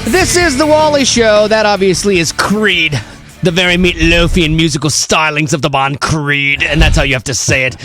This is The Wally Show. That obviously is Creed. The very meatloafian musical stylings of the band Creed. And that's how you have to say it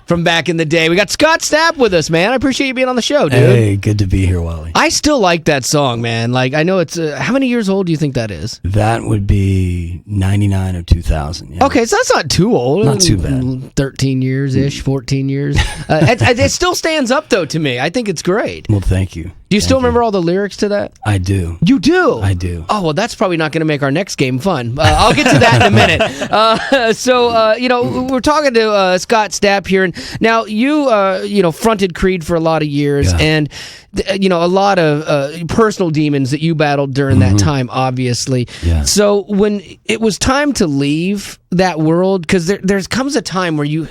from back in the day. We got Scott Stapp with us, man. I appreciate you being on the show, dude. Hey, good to be here, Wally. I still like that song, man. Like, I know it's... how many years old do you think that is? That would be 99 or 2000. Yeah. Okay, so that's not too old. Not too bad. 13 years-ish, 14 years. It still stands up, though, to me. I think it's great. Well, thank you. Do you still remember all the lyrics to that? I do. You do? I do. Oh, well, that's probably not going to make our next game fun. I'll get to that in a minute. We're talking to Scott Stapp here. And now, you fronted Creed for a lot of years. Yeah. And, a lot of personal demons that you battled during that time, obviously. Yeah. So when it was time to leave that world, because there comes a time where you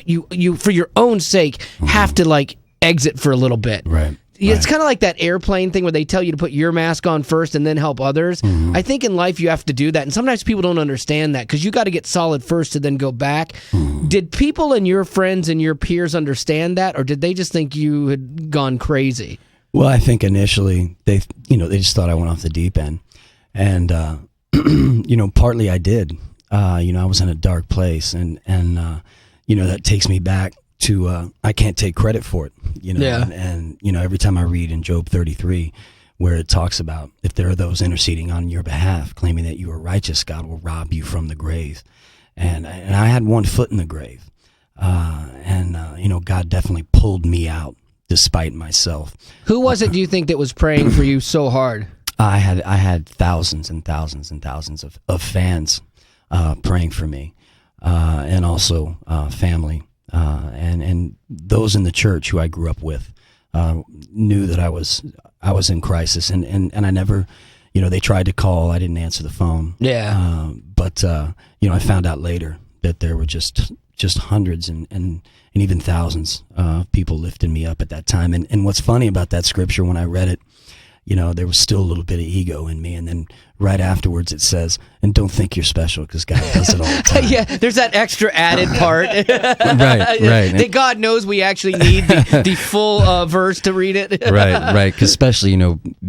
for your own sake, have to, like, exit for a little bit. Right. It's kind of like that airplane thing where they tell you to put your mask on first and then help others. I think in life you have to do that. And sometimes people don't understand that because you got to get solid first to then go back. Did people and your friends and your peers understand that, or did they just think you had gone crazy? Well, I think initially they just thought I went off the deep end. And, partly I did. I was in a dark place and that takes me back to I can't take credit for it, Yeah. and every time I read in Job 33 where it talks about if there are those interceding on your behalf claiming that you are righteous, God will rob you from the grave, and I had one foot in the grave, God definitely pulled me out despite myself. Who was it, do you think, that was praying for you so hard? I had thousands and thousands and thousands of fans praying for me, and also family. And those in the church who I grew up with knew that I was in crisis, and I never, they tried to call, I didn't answer the phone. Yeah. But I found out later that there were just hundreds and even thousands of people lifting me up at that time. And what's funny about that scripture, when I read it, there was still a little bit of ego in me. And then right afterwards it says, and don't think you're special because God does it all the time. Yeah, there's that extra added part. Right. That God knows we actually need the full verse to read it. Right. Because especially,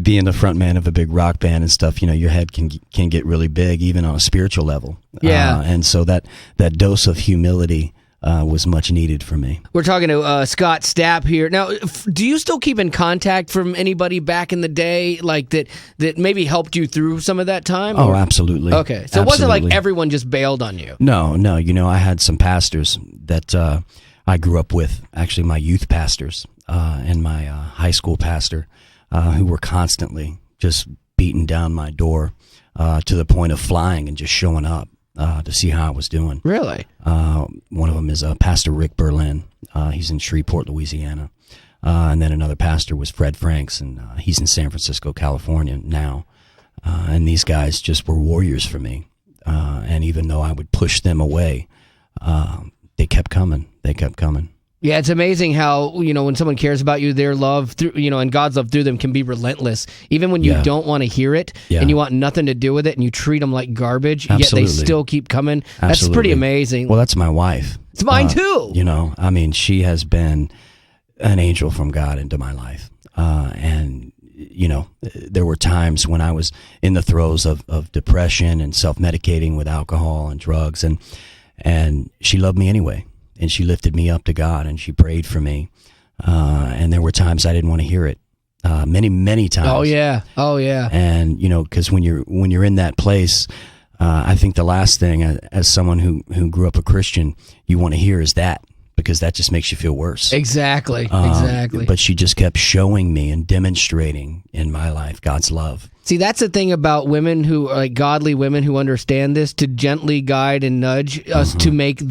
being the front man of a big rock band and stuff, your head can get really big, even on a spiritual level. Yeah. And so that dose of humility was much needed for me. We're talking to Scott Stapp here. Now, do you still keep in contact from anybody back in the day, like that maybe helped you through some of that time? Oh, absolutely. Okay, so it wasn't like everyone just bailed on you. No. I had some pastors that I grew up with, actually my youth pastors and my high school pastor, who were constantly just beating down my door to the point of flying and just showing up to see how I was doing. Really? One of them is Pastor Rick Berlin. He's in Shreveport, Louisiana. And then another pastor was Fred Franks, and he's in San Francisco, California now. And these guys just were warriors for me. And even though I would push them away, they kept coming. Yeah, it's amazing how, when someone cares about you, their love, through, and God's love through them can be relentless. Even when you don't want to hear it and you want nothing to do with it and you treat them like garbage, Absolutely. Yet they still keep coming. Absolutely. That's pretty amazing. Well, that's my wife. It's mine too. She has been an angel from God into my life. And there were times when I was in the throes of depression and self-medicating with alcohol and drugs, and she loved me anyway. And she lifted me up to God, and she prayed for me. And there were times I didn't want to hear it. Many, many times. Oh yeah. And because when you're in that place, I think the last thing, as someone who grew up a Christian, you want to hear is that, because that just makes you feel worse. Exactly. But she just kept showing me and demonstrating in my life God's love. See, that's the thing about women who are like godly women who understand this, to gently guide and nudge us to make us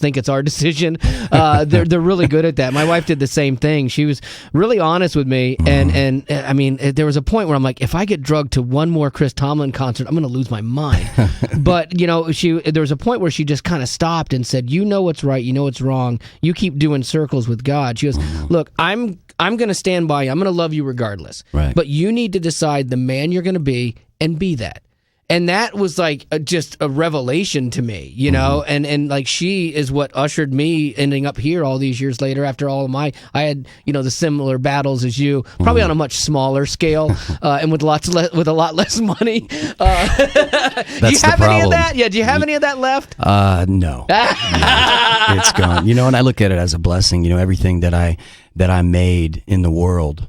think it's our decision. They're really good at that. My wife did the same thing. She was really honest with me, and I mean, there was a point where I'm like, if I get drugged to one more Chris Tomlin concert, I'm going to lose my mind. But there was a point where she just kind of stopped and said, "You know what's right, you know what's wrong. You keep doing circles with God." She goes, "Look, I'm going to stand by you. I'm going to love you regardless. Right. But you need to decide the man you're going to be and be that." And that was like just a revelation to me, you know, and like she is what ushered me ending up here all these years later after all of I had, you know, the similar battles as you, probably on a much smaller scale and with with a lot less money. Do you have any of that? Yeah, do you have any of that left? No. It's gone. You know, and I look at it as a blessing, you know, everything that I made in the world,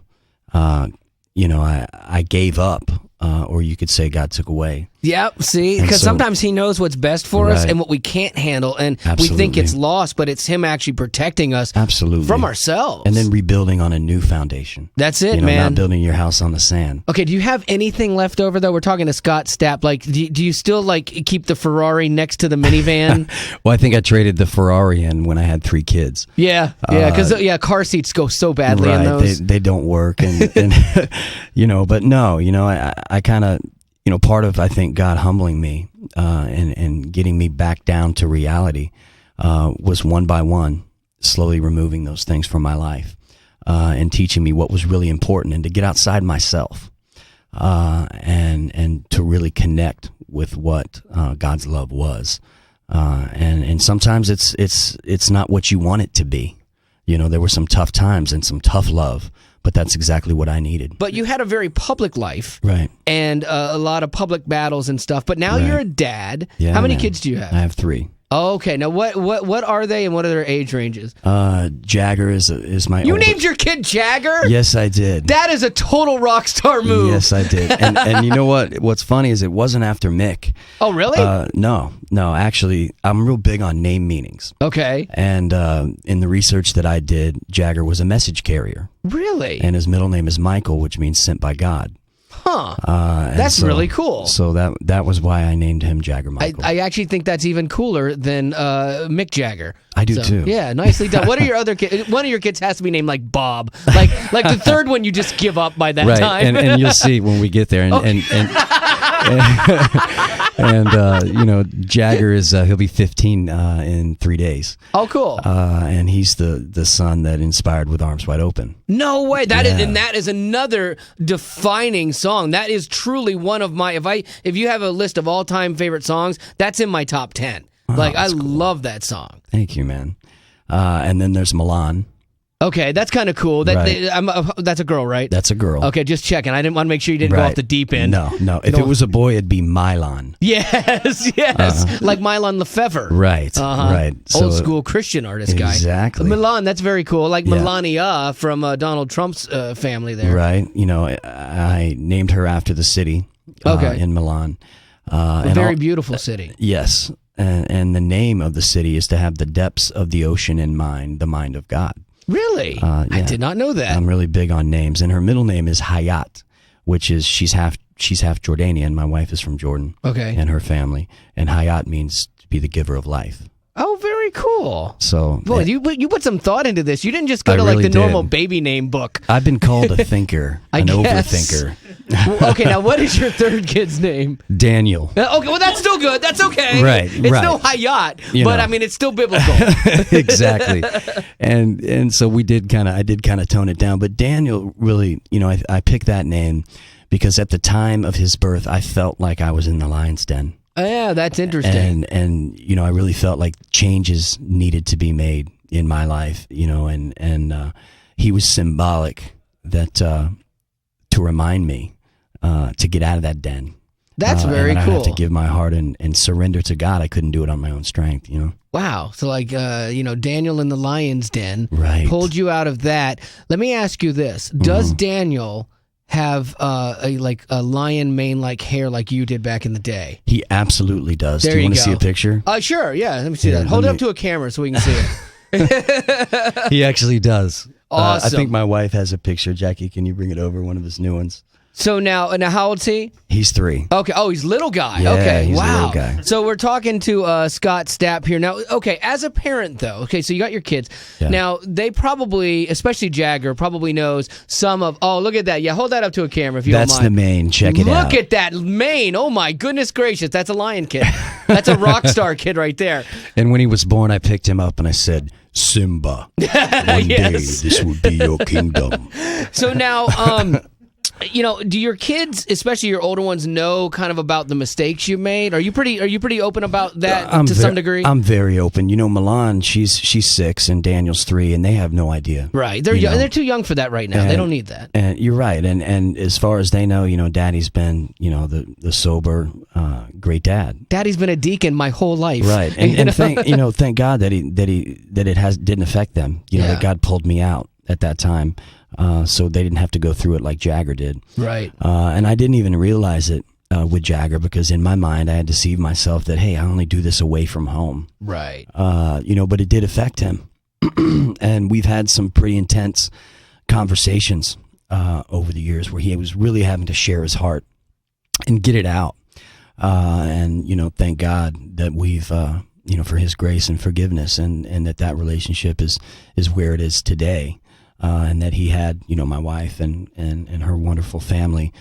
you know, I gave up. Or you could say God took away. Yep, see? Because sometimes he knows what's best for us and what we can't handle, and we think it's lost, but it's him actually protecting us from ourselves. And then rebuilding on a new foundation. That's it, you know, man. Not building your house on the sand. Okay, do you have anything left over, though? We're talking to Scott Stapp. Like, do you still, like, keep the Ferrari next to the minivan? Well, I think I traded the Ferrari in when I had 3 kids. Yeah, because car seats go so badly in those. They don't work, and you know, but no, you know, I kind of, you know, part of, I think, God humbling me and getting me back down to reality was one by one, slowly removing those things from my life and teaching me what was really important and to get outside myself and to really connect with what God's love was. And sometimes it's not what you want it to be. You know, there were some tough times and some tough love. But that's exactly what I needed. But you had a very public life. Right. And a lot of public battles and stuff. But now you're a dad. Yeah, how many kids do you have? I have 3. Oh, okay. Now, what are they and what are their age ranges? Jagger is my You named your kid Jagger? Yes, I did. That is a total rock star move. Yes, I did. And you know what? What's funny is it wasn't after Mick. Oh, really? No. Actually, I'm real big on name meanings. Okay. And in the research that I did, Jagger was a message carrier. Really? And his middle name is Michael, which means sent by God. Huh. That's really cool. So that was why I named him Jagger Michael. I actually think that's even cooler than Mick Jagger. I do too. Yeah, nicely done. What are your other kids? One of your kids has to be named like Bob. Like the third one, you just give up by that time. And you'll see when we get there. And you know, Jagger is he'll be 15 in 3 days. Oh, cool. And he's the son that inspired With Arms Wide Open. No way. That is another defining song. That is truly one of my if you have a list of all-time favorite songs, that's in my top 10. Like I love that song. Thank you, man. And then there's Milan. Okay, that's kind of cool. That's a girl, right? That's a girl. Okay, just checking. I didn't want to make sure you didn't go off the deep end. No. If it was a boy, it'd be Milan. Yes. Like Milan Lefevre. Right, right. Old school Christian artist guy. Exactly. Milan, that's very cool. Like Melania from Donald Trump's family there. Right. You know, I named her after the city in Milan. A very beautiful city. Yes. And the name of the city is to have the depths of the ocean in mind, the mind of God. Really? I did not know that. I'm really big on names, and her middle name is Hayat, which is she's half Jordanian. My wife is from Jordan. Okay. And her family, and Hayat means to be the giver of life. Oh, very cool. So, boy, you put some thought into this. You didn't just go to really like the normal baby name book. I've been called a thinker, an overthinker. Okay, now what is your third kid's name? Daniel. Okay, well that's still good. That's okay. Right. It's no Hayat, but I mean it's still biblical. Exactly. And so I did kind of tone it down. But Daniel really, you know, I picked that name because at the time of his birth, I felt like I was in the lion's den. Oh, yeah, that's interesting. And you know, I really felt like changes needed to be made in my life, you know, and he was symbolic that to remind me to get out of that den. That's very cool. I have to give my heart and surrender to God. I couldn't do it on my own strength, you know. Wow. So like, you know, Daniel in the lion's den pulled you out of that. Let me ask you this. Does Daniel have a lion mane like hair like you did back in the day? He absolutely does. There do you want to go. see a picture? Sure, yeah. Let me see that. Hold it up to a camera so we can see it. He actually does. Awesome. I think my wife has a picture. Jackie, can you bring it over? One of his new ones. So now how old's he? He's 3. Okay. Oh, he's little guy. Yeah, okay. he's wow. a little guy. So we're talking to Scott Stapp here now. Okay, as a parent though, okay, so you got your kids. Yeah. Now they probably, especially Jagger, probably knows some of. Oh, look at that. Yeah, hold that up to a camera if you don't mind. That's the mane. Check it out. Look at that mane. Oh my goodness gracious, that's a lion kid. That's a rock star kid right there. And when he was born, I picked him up and I said, Simba, one day this will be your kingdom. So now, do your kids, especially your older ones, know kind of about the mistakes you made? Are you pretty open about that to some degree? I'm very open. Milan, she's 6 and Daniel's 3, and they have no idea. Right. They're young, they're too young for that right now. They don't need that. And you're right. And as far as they know, Daddy's been, the sober, great dad. Daddy's been a deacon my whole life. Right. And thank God that it didn't affect them. That God pulled me out at that time. So they didn't have to go through it like Jagger did. Right. And I didn't even realize it with Jagger, because in my mind I had deceived myself that, hey, I only do this away from home. Right. But it did affect him. And we've had some pretty intense conversations over the years where he was really having to share his heart and get it out. And thank God that we've for his grace and forgiveness, and that relationship is where it is today. And that he had, my wife and her wonderful family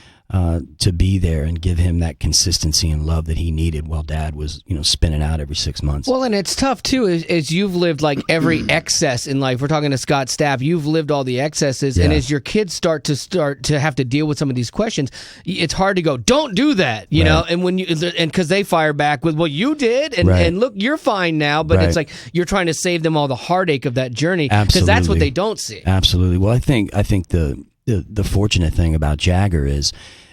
to be there and give him that consistency and love that he needed while Dad was, spinning out every 6 months. Well, and it's tough, too, as you've lived like every excess in life. We're talking to Scott Stapp. You've lived all the excesses, and as your kids start to have to deal with some of these questions, it's hard to go, don't do that, you know, and because they fire back with, well, you did, and look, you're fine now, but it's like you're trying to save them all the heartache of that journey, because that's what they don't see. Absolutely. Well, I think the fortunate thing about Jagger is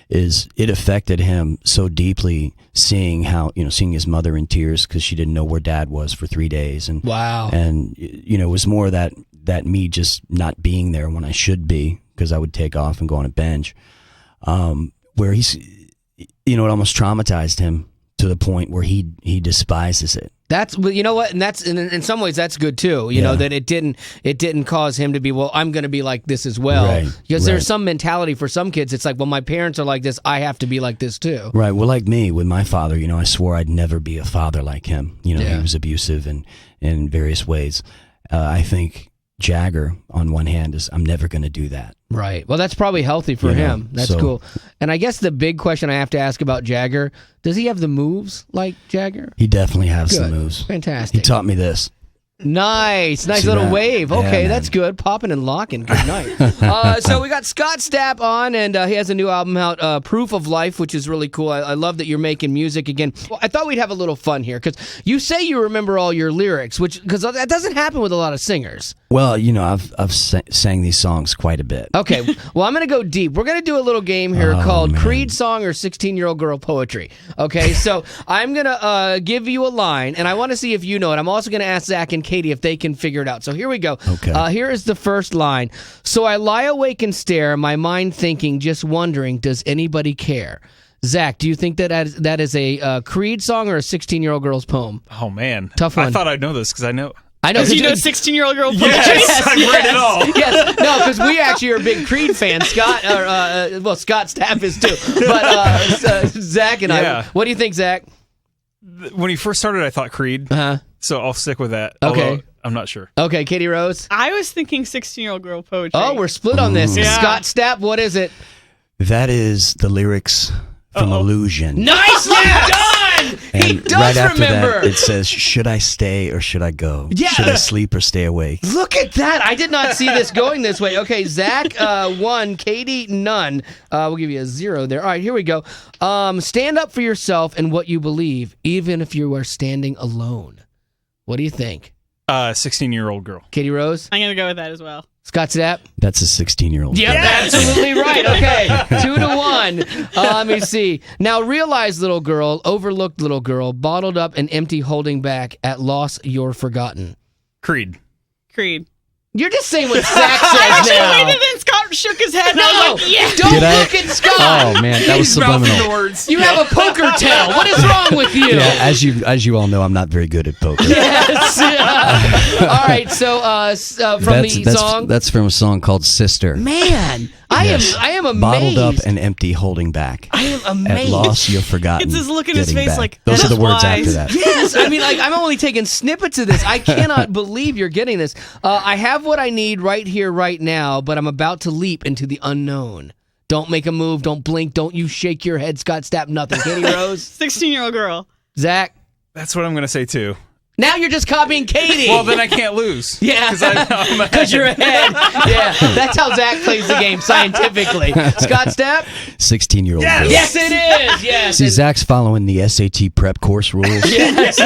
it affected him so deeply, seeing his mother in tears because she didn't know where Dad was for 3 days, and wow, and it was more that me just not being there when I should be, because I would take off and go on a bench, where he's, it almost traumatized him to the point where he despises it. That's, you know what, and that's in some ways that's good too. You know, that it didn't cause him to be, well, I'm going to be like this as well. Because there's some mentality for some kids. It's like, well, my parents are like this, I have to be like this too. Right. Well, like me with my father, I swore I'd never be a father like him. He was abusive in various ways. I think Jagger, on one hand, is I'm never going to do that. Right. Well, that's probably healthy for him. That's cool. And I guess the big question I have to ask about Jagger, does he have the moves like Jagger? He definitely has the moves. Fantastic. He taught me this. Nice little wave. Okay, that's good. Popping and locking. Good night. So we got Scott Stapp on, and he has a new album out, Proof of Life, which is really cool. I love that you're making music again. Well, I thought we'd have a little fun here, because you say you remember all your lyrics, because that doesn't happen with a lot of singers. Well, I've sang these songs quite a bit. Okay, well, I'm going to go deep. We're going to do a little game here called Creed Song or 16-Year-Old Girl Poetry. Okay, so I'm going to give you a line, and I want to see if you know it. I'm also going to ask Zach and Katie if they can figure it out. So here we go. Okay. Here is the first line. So I lie awake and stare, my mind thinking, just wondering, does anybody care? Zach, do you think that is a Creed song or a 16-year-old girl's poem? Oh, man. Tough one. I thought I'd know this because I know. I know. You know 16-year-old girl poetry? Yes, I've read it all. Yes, no, because we actually are big Creed fans. Scott Stapp is too. But Zach and I, what do you think, Zach? When he first started, I thought Creed. So I'll stick with that. Okay. Although I'm not sure. Okay, Katie Rose? I was thinking 16-year-old girl poetry. Oh, we're split on this. Yeah. Scott Stapp, what is it? That is the lyrics from Illusion. Nicely done! And He does right after remember. that, it says, should I stay or should I go? Yeah. Should I sleep or stay awake? Look at that. I did not see this going this way. Okay, Zach, 1, Katie, none. We'll give you a 0 there. All right, here we go. Stand up for yourself and what you believe, even if you are standing alone. What do you think? 16-year-old girl. Katie Rose? I'm going to go with that as well. Scott Stapp? That's a 16-year-old. Yep, absolutely right. Okay, 2-1. Let me see. Now realize, little girl, overlooked little girl, bottled up and empty, holding back, at loss you're forgotten. Creed. You're just saying what Zach says I now. actually waited, then Scott shook his head, and I was like, yeah. Don't Did I? look at Scott. Oh, man, that was He's mouthing the subliminal. words. You have a poker tail. What is wrong with you? Yeah, as you all know, I'm not very good at poker. Yes. All right. So from the song, that's from a song called Sister. man, I am amazed. Bottled up and empty, holding back. I am amazed. At loss, you're forgotten. It's his look in his getting face back. like, Those are the that's words wise. after that. Yes, I mean, like, I'm only taking snippets of this. I cannot believe you're getting this. I have what I need right here, right now, but I'm about to leap into the unknown. Don't make a move. Don't blink. Don't you shake your head, Scott Stapp. Nothing. Katie Rose? 16-year-old girl. Zach? That's what I'm going to say, too. Now you're just copying Katie. Well, then I can't lose. Yeah, I'm because you're ahead. Yeah, that's how Zach plays the game scientifically. Scott Stapp? 16-year-old girl. Yes, it is. Yes. See, Zach's following the SAT prep course rules. Yes.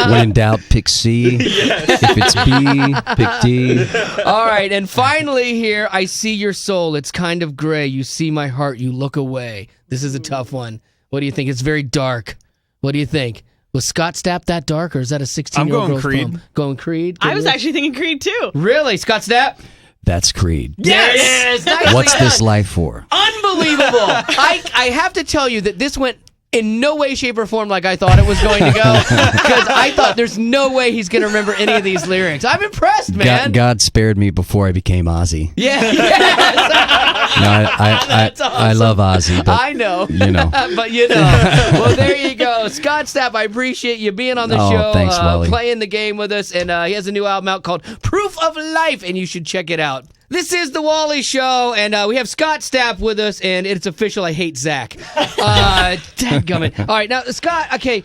When in doubt, pick C. If it's B, pick D. All right, and finally here, I see your soul. It's kind of gray. You see my heart. You look away. This is a tough one. What do you think? It's very dark. What do you think? Was Scott Stapp that dark, or is that a 16-year-old girl's Creed. poem? Going Creed? I was actually thinking Creed too. Really? Scott Stapp? That's Creed. Yes! Nicely What's this done. life for? Unbelievable! I have to tell you that this went in no way, shape, or form like I thought it was going to go, because I thought there's no way he's going to remember any of these lyrics. I'm impressed, man. God spared me before I became Ozzy. Yeah, yes. No, That's awesome. I love Ozzy, but I know. you know. But you know. Well, there you go. Scott Stapp, I appreciate you being on the show, thanks, Wally. playing the game with us. And he has a new album out called Proof of Life, and you should check it out. This is the Wally Show, and we have Scott Stapp with us, and it's official. I hate Zach. Dadgummit. All right, now, Scott, okay,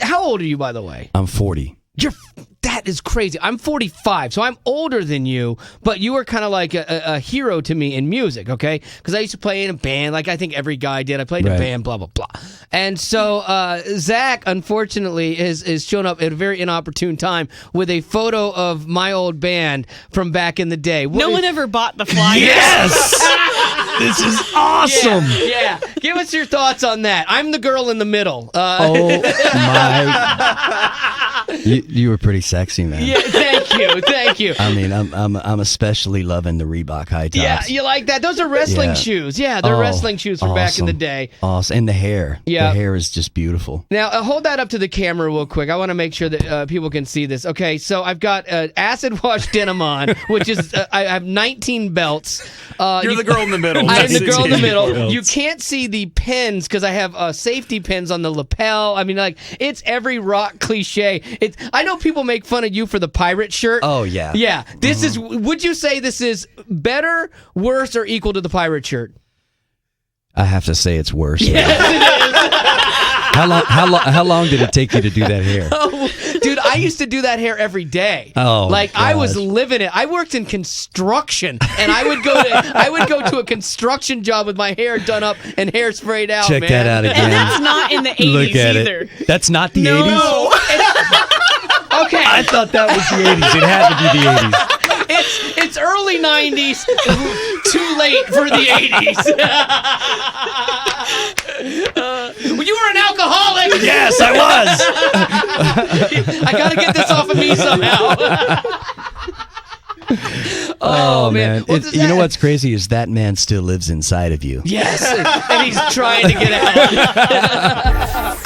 how old are you, by the way? I'm 40. That is crazy. I'm 45, so I'm older than you, but you were kind of like a hero to me in music, okay? Because I used to play in a band, like I think every guy did. I played in a band, blah, blah, blah. And so Zach, unfortunately, has shown up at a very inopportune time with a photo of my old band from back in the day. No one ever bought the flyer. Yes! This is awesome! Yeah. Give us your thoughts on that. I'm the girl in the middle. Oh, my... You were pretty sexy, man. Yeah, thank you. I mean, I'm especially loving the Reebok high tops. Yeah, you like that? Those are wrestling shoes. Yeah, they're wrestling shoes from back in the day. Awesome. And the hair. Yeah. The hair is just beautiful. Now, hold that up to the camera real quick. I want to make sure that people can see this. Okay, so I've got acid wash denim on, which is, I have 19 belts. You're the girl in the middle. I am the girl in the middle. You can't see the pins because I have safety pins on the lapel. I mean, like, it's every rock cliche. I know people make fun of you for the pirate shirt. Oh, yeah. Yeah. This is, would you say this is better, worse, or equal to the pirate shirt? I have to say it's worse. Yes, it is. How long did it take you to do that hair? Oh, dude, I used to do that hair every day. Oh, like gosh. I was living it. I worked in construction, and I would go to a construction job with my hair done up and hair sprayed out. Check man. that out again. And that's not in the 80s Look at either. it. That's not the 80s? No. Okay. I thought that was the 80s. It had to be the 80s. It's early 90s, too late for the 80s. You were an alcoholic. Yes, I was. I got to get this off of me somehow. Oh, man. You know what's crazy is that man still lives inside of you. Yes, and he's trying to get out.